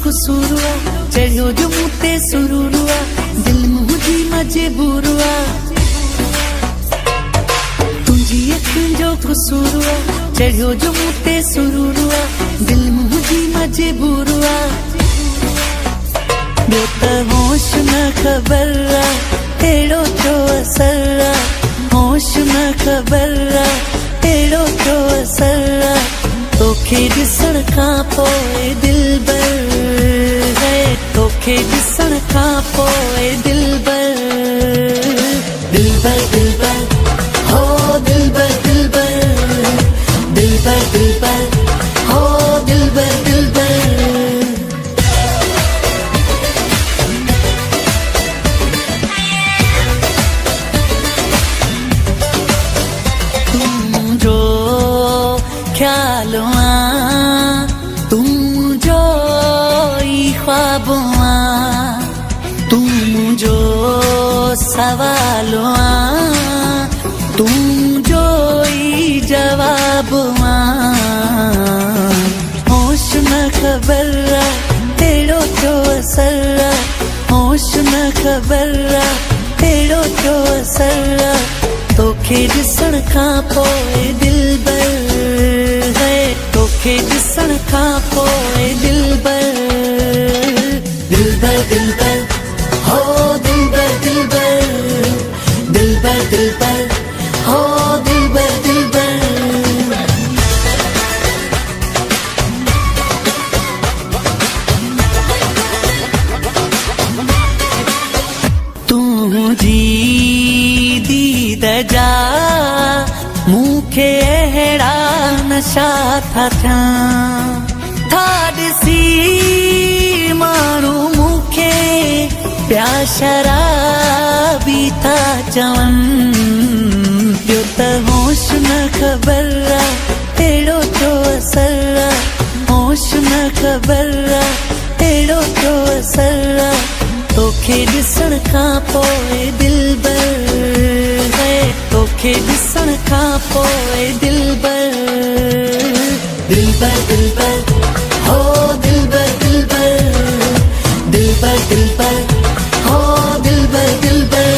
कसूरुआ चढ़ियो जो मुते सुरुरुआ दिल मुझी मजबूरुआ तुझी अखियुनि जो कसूरुआ चढ़ियो जो मुते सुरुरुआ दिल मुझी मजबूरुआ ॿियो त होश न ख़बर अहिड़ो छो असर होश न ख़बर अहिड़ो छो असर तोखे ॾिसण खां पोइ दिलबर है तोखे ॾिसण खां पोइ दिलबर दिलबर दिलबर हो दिलबर दिलबर दिलबर दिलबर हो दिलबर दिलबर तुझो ख्याल तुम जो ख्वाब तुम जो सवाल तुम जो जवाब होश न खबर अहिड़ो छो असर होश न खबर अहिड़ो छो असर तोखे ॾिसण खां पोइ दिलबर है तोखे ॾिसण खां पोइ दिलबर दिलबर दिलबर हो दिलबर दिलबर दिलबर दिलबर हो दिलबर दिलबर तुझी दीद जा मूंखे अहिड़ा नशा था थियनि था ॾिसी माण्हू मूंखे पिया शराबी था चवनि ॿियो त होश न ख़बर अहिड़ो छो असर होश न ख़बर अहिड़ो छो असर तोखे ॾिसण खां पोइ दिलबर है तोखे ॾिसण खां पोइ दिलबर दिलबर दिलबर हो दिलबर दिलबर दिलबर दिलबर हो दिलबर दिलबर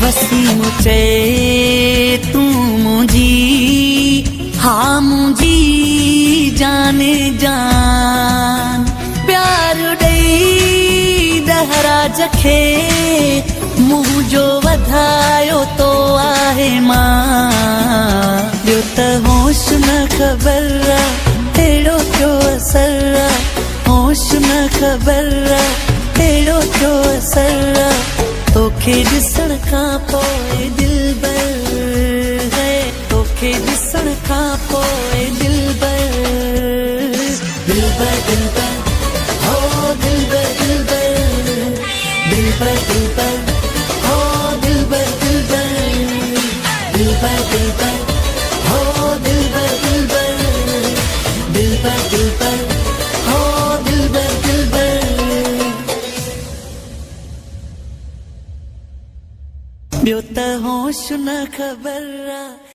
वसीम चए तूं मुंहिंजी हा मुंहिंजी जाने जान प्यार ॾेई दहराज खे मुंहिंजो वधायो तो आहे मां ॿियो त होश न ख़बर अहिड़ो छो असर होश न ख़बर अहिड़ो छो असर तोखे ॾिसण खां पोइ दिलबर है तोखे ॾिसण खां पोइ दिलबर दिलबर दिलबर हो दिलबर दिलबर दिलबर दिलबर हो दिलबर दिलबर दिलबर दिलबर हो दिलबर दिलबर दिलबर दिलबर हो दिलबर दिलबर ॿियो त होश न ख़बर